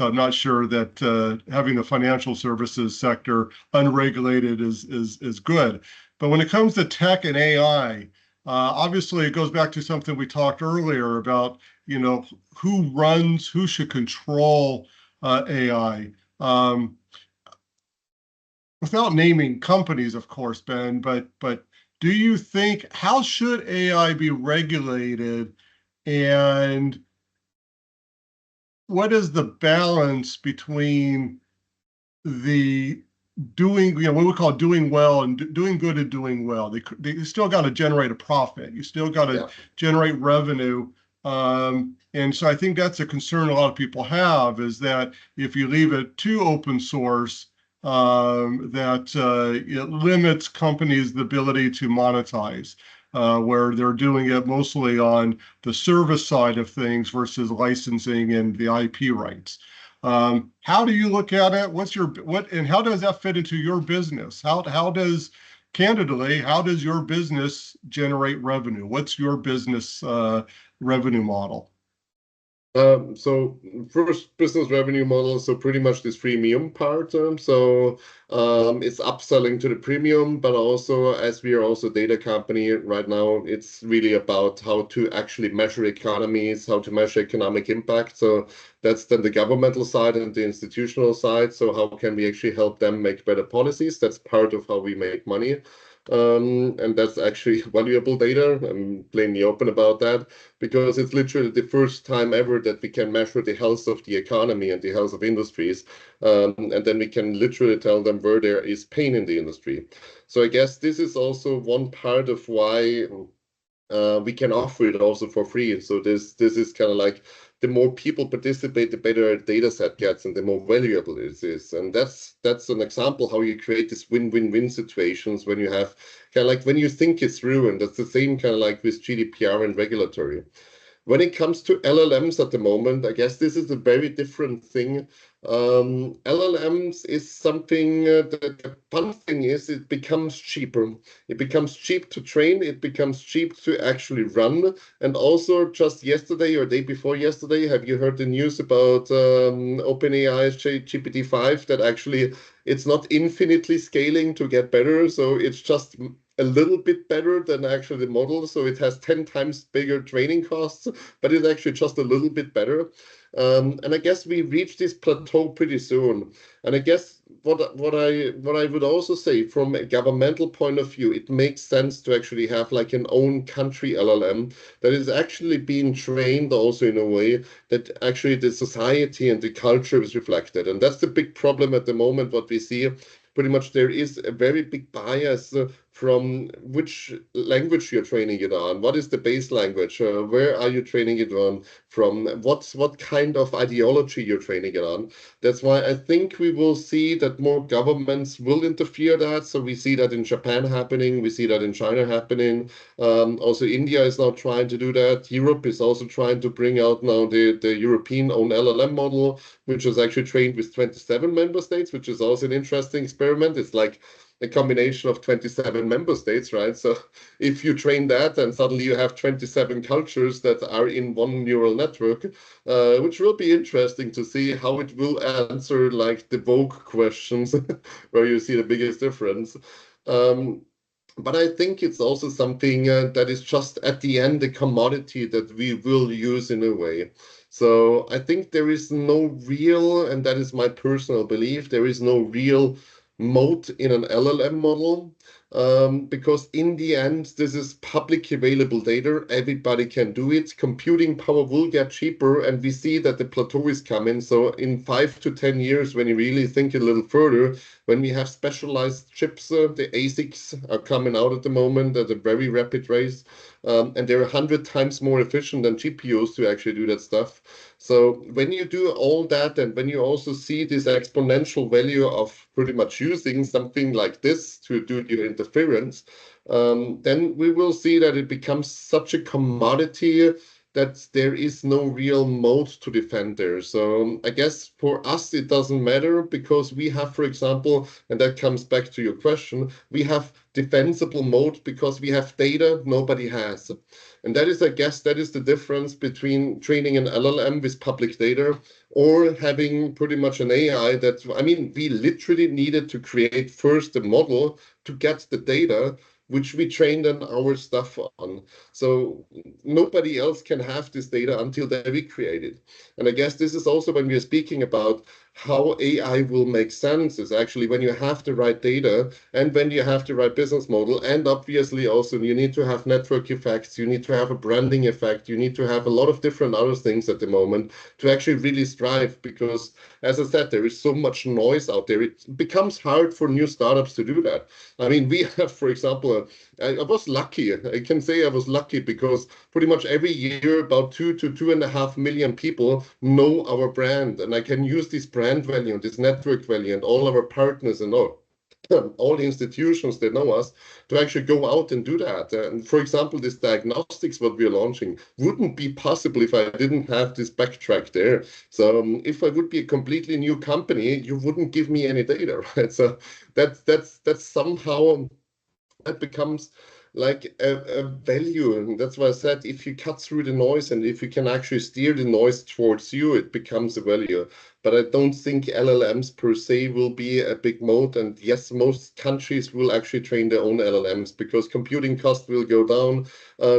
I'm not sure that having the financial services sector unregulated is good. But when it comes to tech and AI, obviously it goes back to something we talked earlier about, who should control AI. Um, Without naming companies, of course, Ben, but do you think, how should AI be regulated, and what is the balance between the doing, what we call doing well and doing good and doing well? They still got to generate a profit. You still got to yeah. generate revenue. And so I think that's a concern a lot of people have, is that if you leave it too open source, that it limits companies' the ability to monetize, where they're doing it mostly on the service side of things versus licensing and the IP rights. How do you look at it? And how does that fit into your business? Candidly, how does your business generate revenue? What's your business revenue model? So first business revenue model, so pretty much this freemium part. So it's upselling to the premium, but also as we are also a data company right now, it's really about how to actually measure economies, how to measure economic impact. So that's then the governmental side and the institutional side. So how can we actually help them make better policies? That's part of how we make money. And that's actually valuable data. I'm plainly open about that because it's literally the first time ever that we can measure the health of the economy and the health of industries. And then we can literally tell them where there is pain in the industry. So I guess this is also one part of why we can offer it also for free. So this is kind of like the more people participate, the better a data set gets and the more valuable it is. And that's an example how you create this win-win-win situations when you have kind of like when you think it's ruined. That's the same kind of like with GDPR and regulatory. When it comes to LLMs at the moment, I guess this is a very different thing. LLMs is something that the fun thing is it becomes cheaper. It becomes cheap to train. It becomes cheap to actually run. And also, just yesterday or day before yesterday, have you heard the news about OpenAI's GPT-5 that actually it's not infinitely scaling to get better. So it's just a little bit better than actually the model. So it has 10 times bigger training costs, but it's actually just a little bit better. And I guess we reach this plateau pretty soon. And I guess what I would also say from a governmental point of view, it makes sense to actually have like an own country LLM that is actually being trained also in a way that actually the society and the culture is reflected. And that's the big problem at the moment. What we see pretty much there is a very big bias from which language you're training it on. What is the base language? Where are you training it on? From what kind of ideology you're training it on? That's why I think we will see that more governments will interfere that. So we see that in Japan happening. We see that in China happening. Also, India is now trying to do that. Europe is also trying to bring out now the European own LLM model, which was actually trained with 27 member states, which is also an interesting experiment. It's like a combination of 27 member states, right? So if you train that, and suddenly you have 27 cultures that are in one neural network, which will be interesting to see how it will answer like the Vogue questions, where you see the biggest difference. Um, but I think it's also something that is just at the end a commodity that we will use in a way. So I think there is no real, and that is my personal belief, there is no real moat in an LLM model, because in the end, this is public available data. Everybody can do it. Computing power will get cheaper, and we see that the plateau is coming. So in 5 to 10 years, when you really think a little further, when we have specialized chips, the ASICs are coming out at the moment at a very rapid rate, and they're 100 times more efficient than GPUs to actually do that stuff. So when you do all that, and when you also see this exponential value of pretty much using something like this to do your interference, then we will see that it becomes such a commodity that there is no real moat to defend there. So I guess for us, it doesn't matter because we have, for example, and that comes back to your question, we have defensible moat because we have data nobody has. And that is, I guess, that is the difference between training an LLM with public data or having pretty much an AI that, I mean, we literally needed to create first a model to get the data, which we trained on our stuff on. So nobody else can have this data until they recreate it. And I guess this is also when we are speaking about how AI will make sense is actually when you have the right data and when you have the right business model. And obviously also you need to have network effects, you need to have a branding effect, you need to have a lot of different other things at the moment to actually really strive because as I said, there is so much noise out there. It becomes hard for new startups to do that. I mean, we have, for example, I was lucky. I can say I was lucky because pretty much every year about 2 to 2.5 million people know our brand, and I can use this brand value, this network value, and all our partners and all the institutions that know us to actually go out and do that. And for example, this diagnostics what we are launching wouldn't be possible if I didn't have this backtrack there. So if I would be a completely new company, you wouldn't give me any data, right? So that's somehow that becomes like a value. And that's why I said if you cut through the noise and if you can actually steer the noise towards you, it becomes a value. But I don't think LLMs per se will be a big moat. And yes, most countries will actually train their own LLMs because computing cost will go down.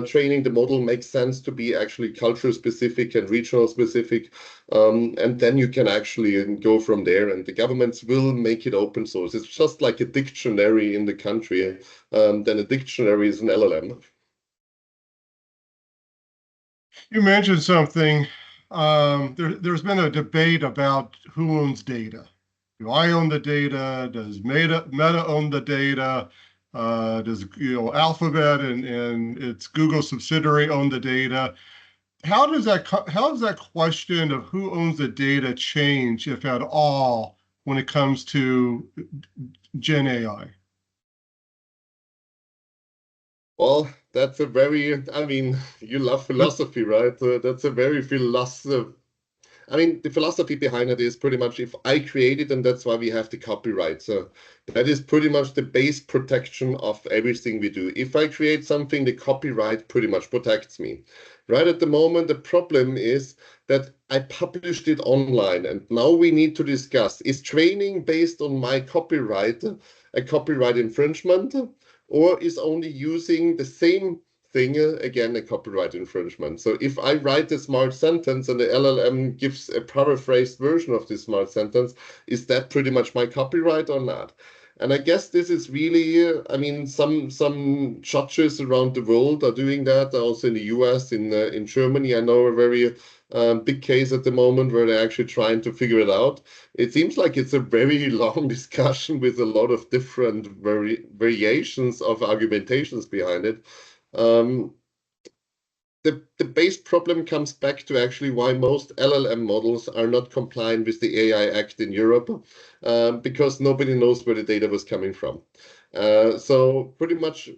Training the model makes sense to be actually culture specific and regional specific. And then you can actually go from there. And the governments will make it open source. It's just like a dictionary in the country. Then a dictionary is an LLM. You mentioned something. There's been a debate about who owns data. Do I own the data? Does Meta own the data? Does Alphabet and its Google subsidiary own the data? How does that question of who owns the data change, if at all, when it comes to Gen AI? Well, that's a very, I mean, you love philosophy, right? That's a very philosoph I mean, the philosophy behind it is pretty much if I create it, and that's why we have the copyright. So that is pretty much the base protection of everything we do. If I create something, the copyright pretty much protects me. Right at the moment, the problem is that I published it online, and now we need to discuss, is training based on my copyright a copyright infringement, or is only using the same thing, again, a copyright infringement. So if I write a smart sentence and the LLM gives a paraphrased version of this smart sentence, is that pretty much my copyright or not? And I guess this is really, I mean, some judges around the world are doing that. Also in the US, in Germany, I know a very big case at the moment where they're actually trying to figure it out. It seems like it's a very long discussion with a lot of different variations of argumentations behind it. Um, the base problem comes back to actually why most LLM models are not compliant with the AI Act in Europe, because nobody knows where the data was coming from. So pretty much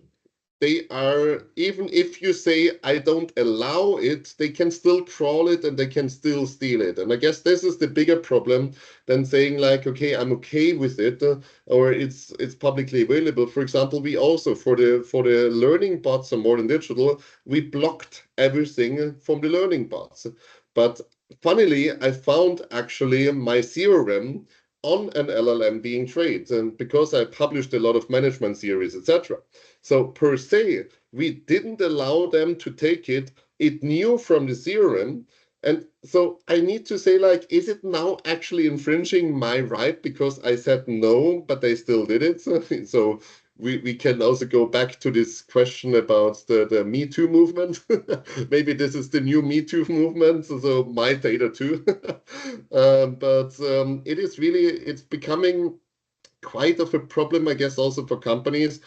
they are, even if you say I don't allow it, they can still crawl it and they can still steal it. And I guess this is the bigger problem than saying like, okay, I'm okay with it, or it's publicly available. For example, we also for the learning bots on More Than Digital, we blocked everything from the learning bots. But funnily, I found actually my CRM on an LLM being trained, and because I published a lot of management series, etc. So per se, we didn't allow them to take it. It knew from the CRM. And so I need to say, like, is it now actually infringing my right because I said no, but they still did it? So we can also go back to this question about the Me Too movement. Maybe this is the new Me Too movement, so my data too. But it is really, it's becoming quite of a problem, I guess, also for companies.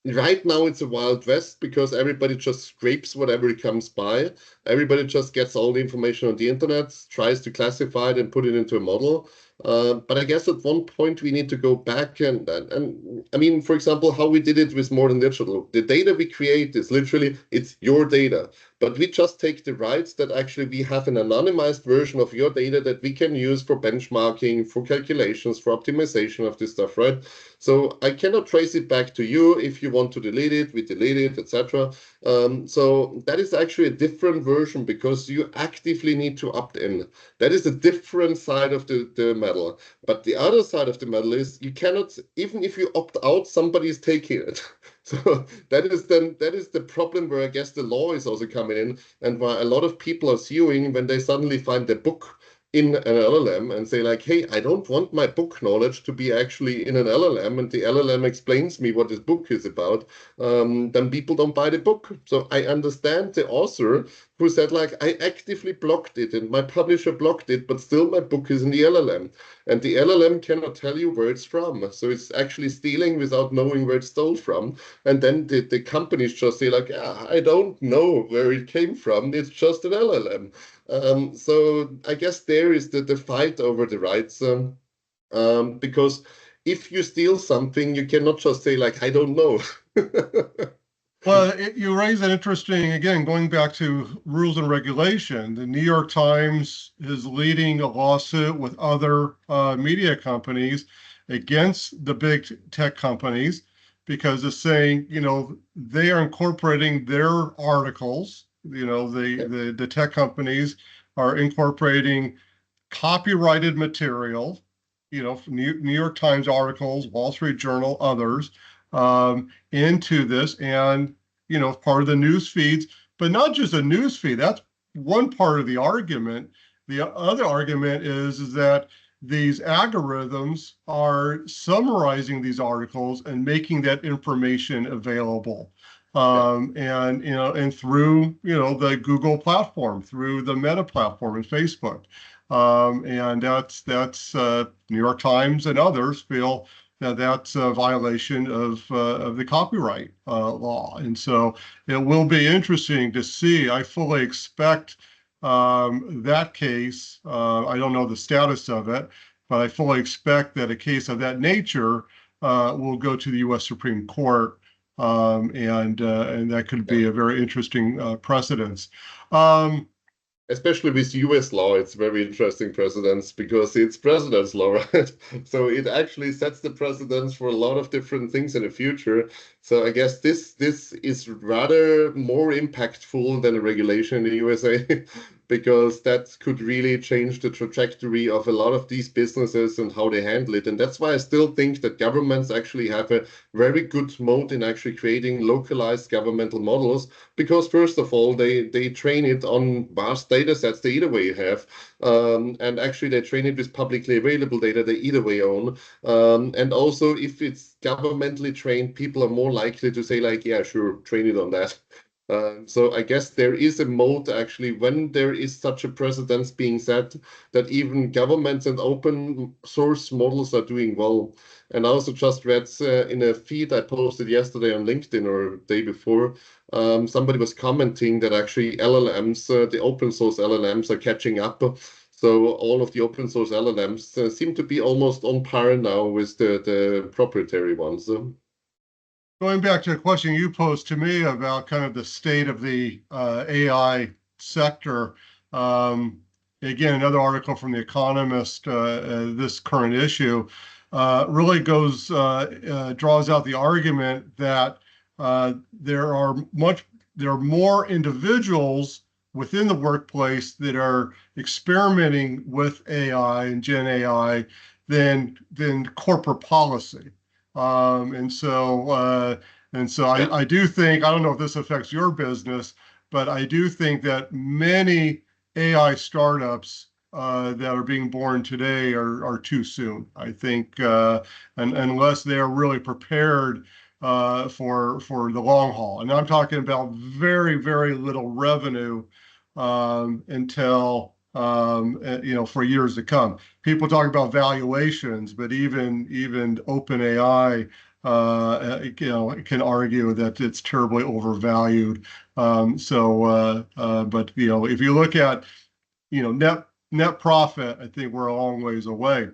Right now, it's a wild west because everybody just scrapes whatever it comes by. Everybody just gets all the information on the internet, tries to classify it and put it into a model. But I guess at one point we need to go back and I mean, for example, how we did it with More Than Digital. The data we create is literally, it's your data. But we just take the rights that actually we have an anonymized version of your data that we can use for benchmarking, for calculations, for optimization of this stuff, right? So I cannot trace it back to you. If you want to delete it, we delete it, etc. So that is actually a different version because you actively need to opt in. That is a different side of the medal. But the other side of the medal is you cannot, even if you opt out, somebody is taking it. So that is the problem where I guess the law is also coming in, and why a lot of people are suing when they suddenly find the book in an LLM and say like, hey, I don't want my book knowledge to be actually in an LLM, and the LLM explains me what this book is about, then people don't buy the book. So I understand the author who said like, I actively blocked it and my publisher blocked it, but still my book is in the LLM. And the LLM cannot tell you where it's from. So it's actually stealing without knowing where it stole from. And then the companies just say like, I don't know where it came from. It's just an LLM. So I guess there is the fight over the rights, because if you steal something, you cannot just say like, I don't know. Well, you raise an interesting, again, going back to rules and regulation. The New York Times is leading a lawsuit with other media companies against the big tech companies because it's saying, they are incorporating their articles. The tech companies are incorporating copyrighted material, from New York Times articles, Wall Street Journal, others, into this, and part of the news feeds, but not just a news feed. That's one part of the argument. The other argument is that these algorithms are summarizing these articles and making that information available. Yeah. And through the Google platform, through the Meta platform and Facebook. And that's New York Times and others feel that that's a violation of the copyright law. And so it will be interesting to see. I fully expect that case. I don't know the status of it, but I fully expect that a case of that nature will go to the U.S. Supreme Court, and that could Yeah. be a very interesting precedence. Um, Especially with US law, it's very interesting precedents because it's precedents law, right? So it actually sets the precedents for a lot of different things in the future. So I guess this is rather more impactful than a regulation in the USA because that could really change the trajectory of a lot of these businesses and how they handle it. And that's why I still think that governments actually have a very good mode in actually creating localized governmental models because first of all, they train it on vast data sets they either way have. And actually they train it with publicly available data they either way own. And also if it's governmentally trained, people are more likely to say like, yeah, sure, train it on that. So I guess there is a mode actually when there is such a precedence being set that even governments and open source models are doing well. And I also just read in a feed I posted yesterday on LinkedIn or day before, somebody was commenting that actually LLMs, the open source LLMs are catching up. So all of the open source LLMs seem to be almost on par now with the proprietary ones. going back to a question you posed to me about kind of the state of the AI sector. Um, Again, another article from The Economist, this current issue, really draws out the argument that there are more individuals within the workplace that are experimenting with AI and Gen AI than corporate policy. Um, and so, uh, Yeah, I do think, I don't know if this affects your business, but I do think that many AI startups that are being born today are too soon. I think, unless they are really prepared for the long haul. And I'm talking about very, very little revenue until for years to come. People talk about valuations, but even OpenAI, can argue that it's terribly overvalued. But if you look at net profit, I think we're a long ways away.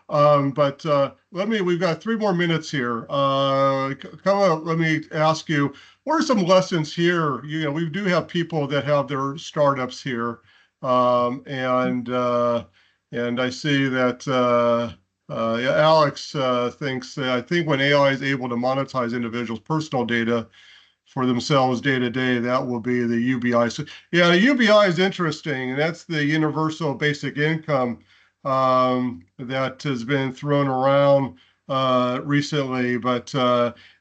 But we've got 3 more minutes here. Let me ask you, what are some lessons here? We do have people that have their startups here. Um, and uh, and I see that yeah, Alex thinks that I think when AI is able to monetize individuals' personal data for themselves day to day, that will be the UBI. So, yeah, the UBI is interesting, and that's the universal basic income that has been thrown around recently. But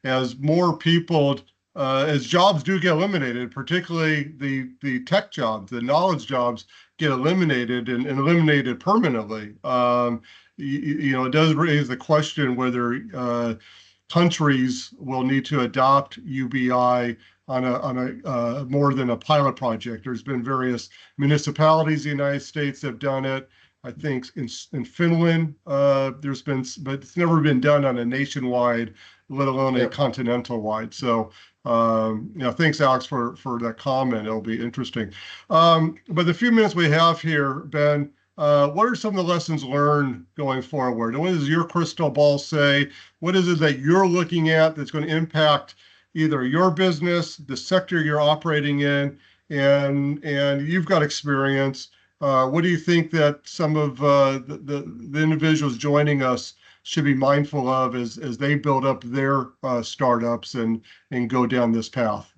as more people, as jobs do get eliminated, particularly the tech jobs, the knowledge jobs get eliminated and eliminated permanently. It does raise the question whether countries will need to adopt UBI on a more than a pilot project. There's been various municipalities in the United States that have done it. I think in Finland, there's been, but it's never been done on a nationwide, let alone a yeah. continental wide. So, thanks, Alex, for that comment. It'll be interesting. But the few minutes we have here, Ben, what are some of the lessons learned going forward? And what does your crystal ball say? What is it that you're looking at that's going to impact either your business, the sector you're operating in, and you've got experience. What do you think that some of the individuals joining us should be mindful of as they build up their startups and go down this path?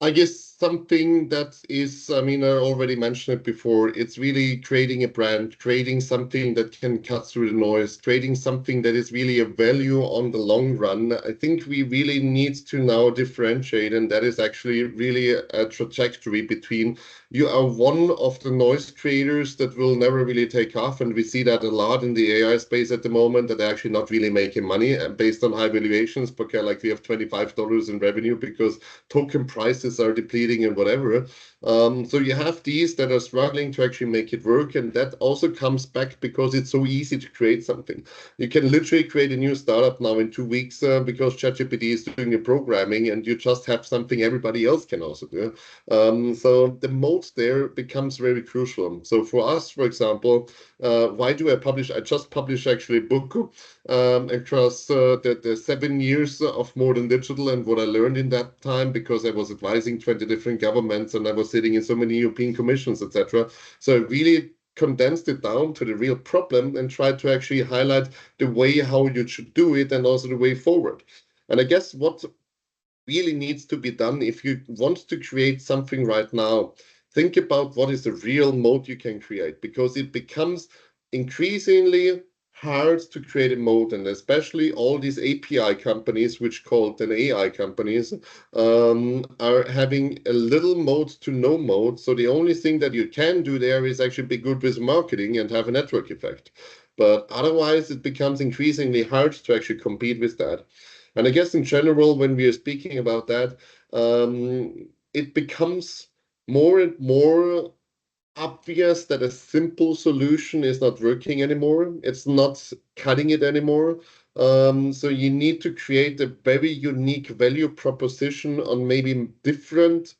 I guess something that is, I mean, I already mentioned it before. It's really creating a brand, creating something that can cut through the noise, creating something that is really a value on the long run. I think we really need to now differentiate, and that is actually really a trajectory between you are one of the noise creators that will never really take off. And we see that a lot in the AI space at the moment, that they're actually not really making money based on high valuations, because like we have $25 in revenue because token prices are depleting and whatever. So you have these that are struggling to actually make it work. And that also comes back because it's so easy to create something. You can literally create a new startup now in 2 weeks because ChatGPT is doing the programming, and you just have something everybody else can also do. So the mode there becomes very crucial. So for us, for example, why do I publish? I just published actually a book across the 7 years of MoreThanDigital and what I learned in that time, because I was advising 20 different governments and I was sitting in so many European commissions, etc. So I really condensed it down to the real problem and tried to actually highlight the way how you should do it and also the way forward. And I guess what really needs to be done if you want to create something right now, think about what is the real mode you can create, because it becomes increasingly hard to create a mode, and especially all these API companies, which called then AI companies, are having a little mode to no mode. So the only thing that you can do there is actually be good with marketing and have a network effect. But otherwise, it becomes increasingly hard to actually compete with that. And I guess in general, when we are speaking about that, it becomes more and more obvious that a simple solution is not working anymore. It's not cutting it anymore. So you need to create a very unique value proposition on maybe different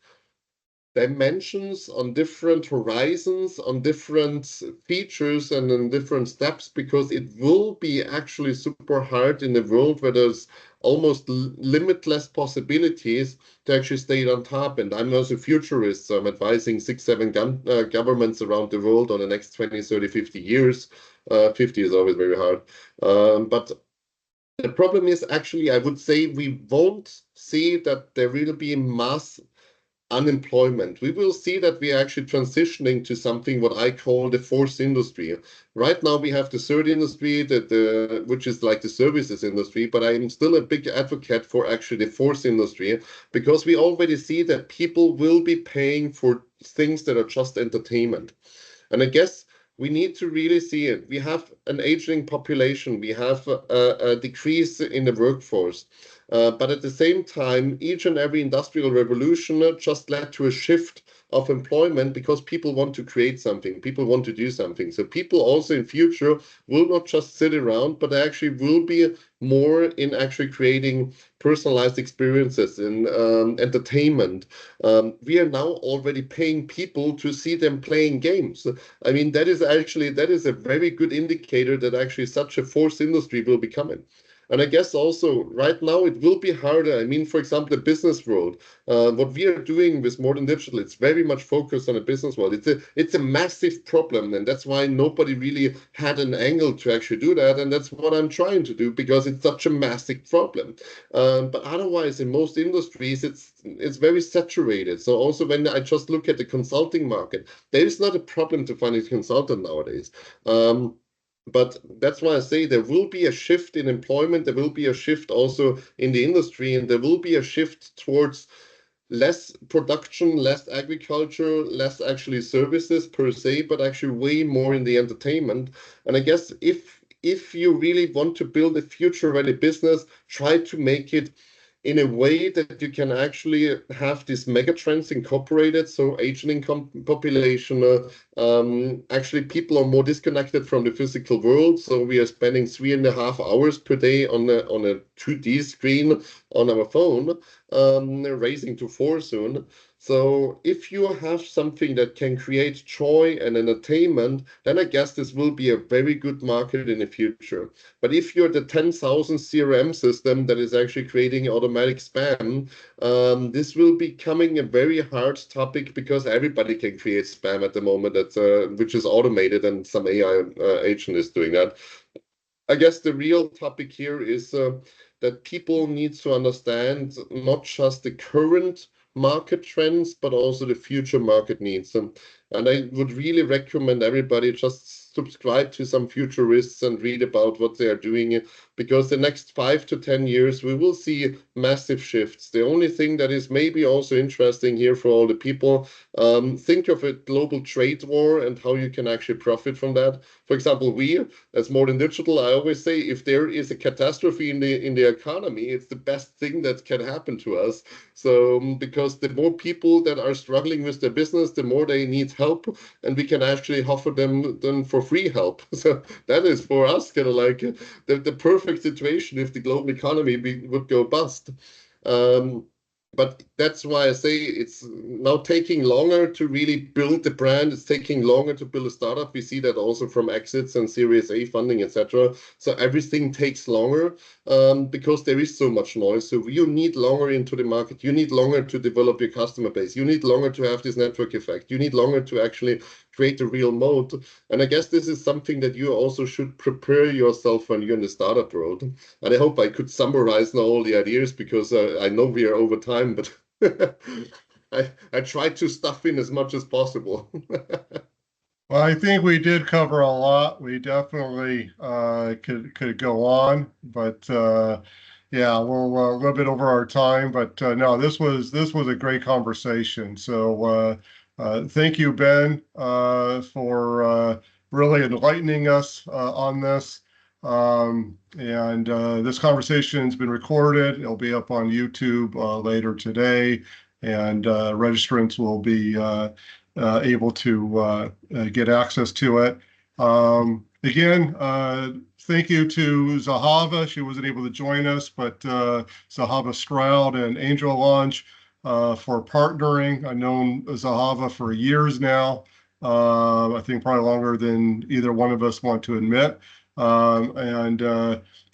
dimensions, on different horizons, on different features, and on different steps, because it will be actually super hard in a world where there's almost limitless possibilities to actually stay on top. And I'm also a futurist, so I'm advising 6, 7 governments around the world on the next 20, 30, 50 years. 50 is always very hard. But the problem is actually, I would say we won't see that there will be mass unemployment. We will see that we are actually transitioning to something what I call the fourth industry. Right now we have the third industry, which is like the services industry, but I'm still a big advocate for actually the fourth industry, because we already see that people will be paying for things that are just entertainment. And I guess we need to really see it. We have an aging population. We have a decrease in the workforce. But at the same time, each and every industrial revolution just led to a shift of employment, because people want to create something, people want to do something. So people also in future will not just sit around, but actually will be more in actually creating personalized experiences in entertainment. We are now already paying people to see them playing games. I mean, that is a very good indicator that actually such a fourth industry will be coming. And I guess also right now it will be harder. I mean, for example, the business world, what we are doing with MoreThanDigital, it's very much focused on the business world. It's a massive problem, and that's why nobody really had an angle to actually do that. And that's what I'm trying to do, because it's such a massive problem. But otherwise, in most industries, it's very saturated. So also when I just look at the consulting market, there is not a problem to find a consultant nowadays. But that's why I say there will be a shift in employment, there will be a shift also in the industry, and there will be a shift towards less production, less agriculture, less actually services per se, but actually way more in the entertainment. And I guess if you really want to build a future-ready business, try to make it in a way that you can actually have these megatrends incorporated. So aging population, actually people are more disconnected from the physical world. So we are spending 3.5 hours per day on a 2D screen on our phone, raising to 4 soon. So if you have something that can create joy and entertainment, then I guess this will be a very good market in the future. But if you're the 10,000 CRM system that is actually creating automatic spam, this will be becoming a very hard topic, because everybody can create spam at the moment, which is automated, and some AI agent is doing that. I guess the real topic here is that people need to understand not just the current market trends, but also the future market needs. And I would really recommend everybody just subscribe to some futurists and read about what they are doing, because the next 5 to 10 years, we will see massive shifts. The only thing that is maybe also interesting here for all the people, think of a global trade war and how you can actually profit from that. For example, we, as MoreThanDigital, I always say, if there is a catastrophe in the economy, it's the best thing that can happen to us. So because the more people that are struggling with their business, the more they need help, and we can actually offer them for free help. So that is for us kind of like the perfect situation if the global economy would go bust. Um, but that's why I say it's now taking longer to really build the brand. It's taking longer to build a startup. We see that also from exits and Series A funding, etc. So everything takes longer because there is so much noise. So you need longer into the market. You need longer to develop your customer base. You need longer to have this network effect. You need longer to actually create a real moat. And I guess this is something that you also should prepare yourself when you're in the startup world. And I hope I could summarize now all the ideas, because I know we are over time, but I tried to stuff in as much as possible. Well, I think we did cover a lot. We definitely could go on, but yeah, we're a little bit over our time. But no, this was a great conversation. So thank you, Ben, for really enlightening us on this. And this conversation's been recorded. It'll be up on YouTube later today, and registrants will be able to get access to it. Again, thank you to Zahava. She wasn't able to join us, but Zahava Stroud and Angel Launch for partnering. I've known Zahava for years now. I think probably longer than either one of us want to admit.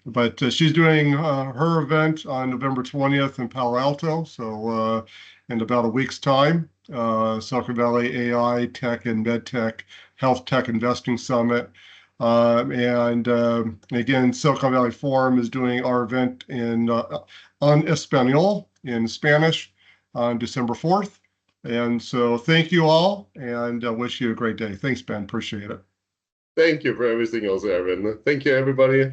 But she's doing her event on November 20th in Palo Alto. So in about a week's time, Silicon Valley AI Tech and MedTech Health Tech Investing Summit. Again, Silicon Valley Forum is doing our event in on Espanol in Spanish on December 4th. And so thank you all, and I wish you a great day. Thanks, Ben. Appreciate it. Thank you for everything else, Evan. Thank you, everybody.